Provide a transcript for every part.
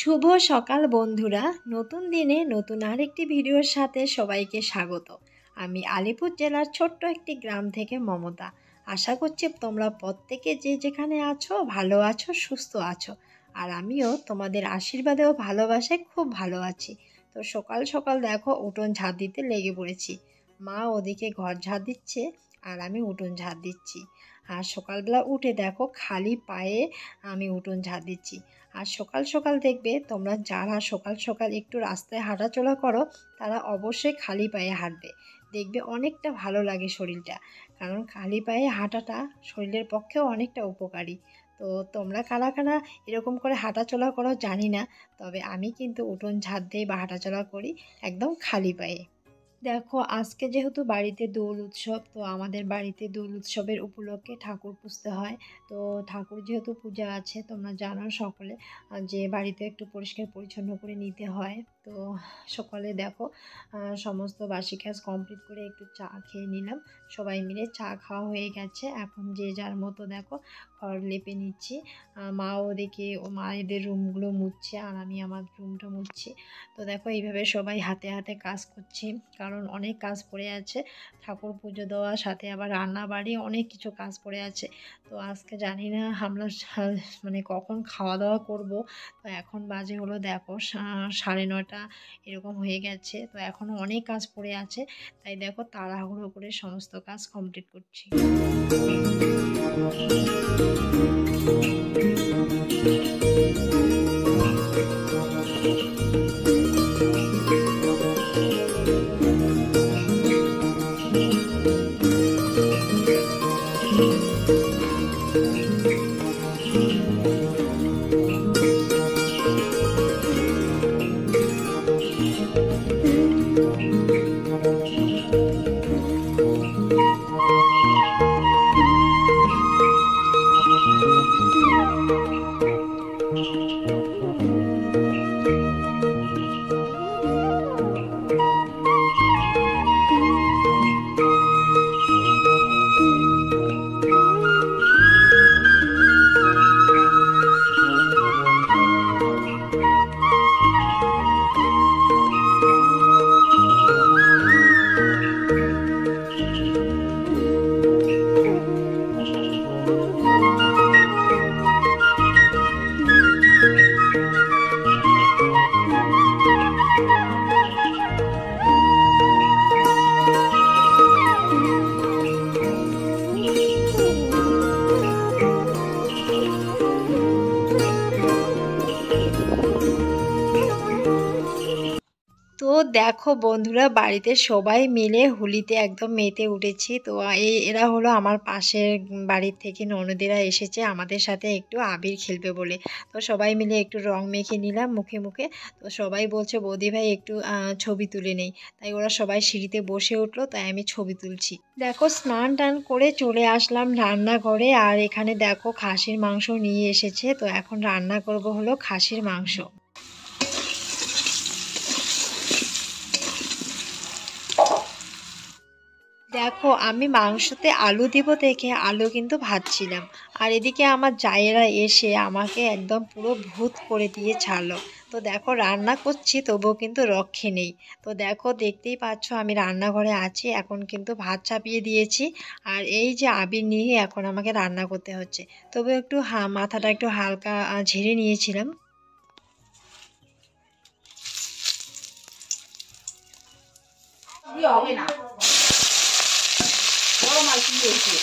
শুভ সকাল বন্ধুরা, নতুন দিনে নতুন আরেকটি ভিডিওর সাথে সবাইকে স্বাগত। আমি আলিপুর জেলার ছোট্ট একটি গ্রাম থেকে মমতা। আশা করছি তোমরা প্রত্যেকে যে যেখানে আছো ভালো আছো, সুস্থ আছো। আর আমিও তোমাদের আশীর্বাদে ও ভালোবাসায় খুব ভালো আছি। তো সকাল সকাল দেখো উঠোন ঝাড় দিতে লেগে পড়েছি। মা ওদিকে ঘর ঝাড় দিচ্ছে আর আমি উঠোন ঝাড় দিচ্ছি। আর সকালবেলা উঠে দেখো খালি পায়ে আমি উঠোন ঝাড় দিচ্ছি। আর সকাল সকাল দেখবে তোমরা যারা সকাল সকাল একটু রাস্তায় হাঁটাচলা করো তারা অবশ্যই খালি পায়ে হাঁটবে। দেখবে অনেকটা ভালো লাগে শরীরটা, কারণ খালি পায়ে হাঁটাটা শরীরের পক্ষেও অনেকটা উপকারী। তো তোমরা কারা কারা এরকম করে হাঁটাচলা করো জানি না, তবে আমি কিন্তু উঠোন ঝাড় দিয়ে বা হাঁটাচলা করি একদম খালি পায়ে। দেখো আজকে যেহেতু বাড়িতে দোল উৎসব, তো আমাদের বাড়িতে দোল উৎসবের উপলক্ষে ঠাকুর পুজতে হয়। তো ঠাকুর যেহেতু পূজা আছে তোমরা জানো সকলে, যে বাড়িতে একটু পরিষ্কার পরিচ্ছন্ন করে নিতে হয়। তো সকালে দেখো সমস্ত বাসি কাজ কমপ্লিট করে একটু চা খেয়ে নিলাম। সবাই মিলে চা খাওয়া হয়ে গেছে, এখন যে যার মতো দেখো ঘর লেপে নিচ্ছি। মা ওদিকে ও মায়েদের রুমগুলো মুছছে আর আমি আমার রুমটা মুছছি। তো দেখো এইভাবে সবাই হাতে হাতে কাজ করছি, কারণ অনেক কাজ পড়ে আছে। ঠাকুর পুজো দেওয়া সাথে আবার রান্না বাড়ি অনেক কিছু কাজ পড়ে আছে। তো আজকে জানি না আমরা মানে কখন খাওয়া দাওয়া করব। তো এখন বাজে হলো দেখো 9:30 এরকম হয়ে গেছে। তো এখনও অনেক কাজ পড়ে আছে, তাই দেখো তাড়াহুড়ো করে সমস্ত কাজ কমপ্লিট করছি। তো দেখো বন্ধুরা, বাড়িতে সবাই মিলে হোলিতে একদম মেতে উঠেছি। তো এরা হলো আমার পাশের বাড়ির থেকে ননদেরা এসেছে আমাদের সাথে একটু আবির খেলবে বলে। তো সবাই মিলে একটু রং মেখে নিলাম মুখে মুখে। তো সবাই বলছে বৌদি ভাই একটু ছবি তুলে নেই, তাই ওরা সবাই সিঁড়িতে বসে উঠলো, তাই আমি ছবি তুলছি। দেখো স্নান টান করে চলে আসলাম রান্নাঘরে, আর এখানে দেখো খাসির মাংস নিয়ে এসেছে। তো এখন রান্না করব হলো খাসির মাংস। দেখো আমি মাংসতে আলু দিব দেখে আলু কিন্তু ভাজছিলাম, আর এদিকে আমার জায়েরা এসে আমাকে একদম পুরো ভূত করে দিয়ে ছাড়লো। তো দেখো রান্না করছি তবুও কিন্তু রক্ষে নেই। তো দেখো দেখতেই পাচ্ছ আমি রান্নাঘরে আছি, এখন কিন্তু ভাত চাপিয়ে দিয়েছি। আর এই যে আবির নিয়ে এখন আমাকে রান্না করতে হচ্ছে। তবু একটু মাথাটা একটু হালকা ঝেড়ে নিয়েছিলাম। হবে না বড় মাছ দিয়েছে।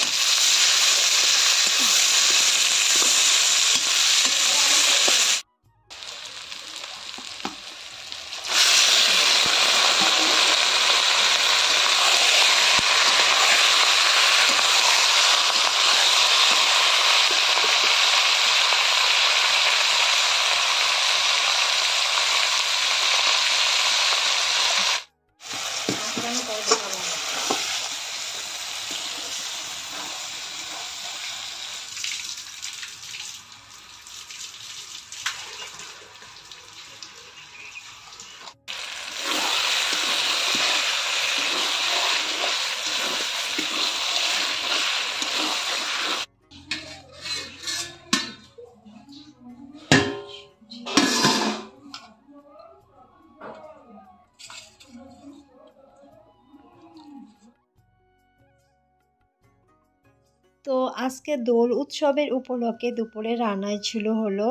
তো আজকে দোল উৎসবের উপলক্ষে দুপুরে রান্নায় ছিল হলো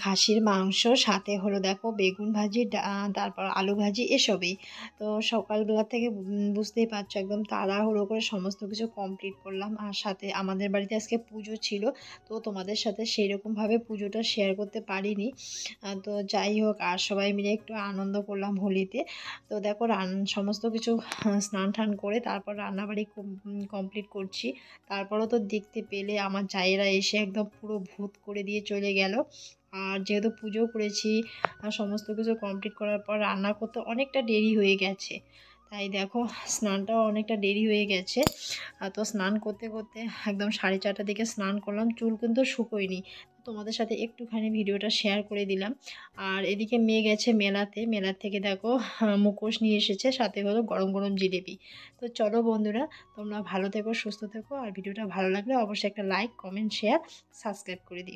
খাসির মাংস, সাথে হলো দেখো বেগুন ভাজি, তারপর আলু ভাজি এসবই। তো সকালবেলা থেকে বুঝতেই পারছো একদম তাড়াহুড়ো করে সমস্ত কিছু কমপ্লিট করলাম। আর সাথে আমাদের বাড়িতে আজকে পুজো ছিল, তো তোমাদের সাথে সেইরকমভাবে পুজোটা শেয়ার করতে পারিনি। তো যাই হোক, আর সবাই মিলে একটু আনন্দ করলাম হোলিতে। তো দেখো সমস্ত কিছু স্নান টান করে তারপর রান্নাবাড়ি কমপ্লিট করছি। তারপরও তো দেখতে পেলে আমার জায়েরা এসে একদম পুরো ভূত করে দিয়ে চলে গেল। আর যেহেতু পুজো করেছি আর সমস্ত কিছু কমপ্লিট করার পর রান্না করতে অনেকটা দেরি হয়ে গেছে, তাই দেখো স্নানটাও অনেকটা দেরি হয়ে গেছে। তো স্নান করতে করতে একদম 4:30টার দিকে স্নান করলাম, চুল কিন্তু শুকোয়নি। তোমাদের সাথে একটুখানি ভিডিওটা শেয়ার করে দিলাম। আর এদিকে মেয়ে গেছে মেলাতে, মেলার থেকে দেখো মুখোশ নিয়ে এসেছে, সাথে হলো গরম গরম জিলেপি। তো চলো বন্ধুরা, তোমরা ভালো থেকো, সুস্থ থেকো, আর ভিডিওটা ভালো লাগলে অবশ্যই একটা লাইক, কমেন্ট, শেয়ার, সাবস্ক্রাইব করে দিও।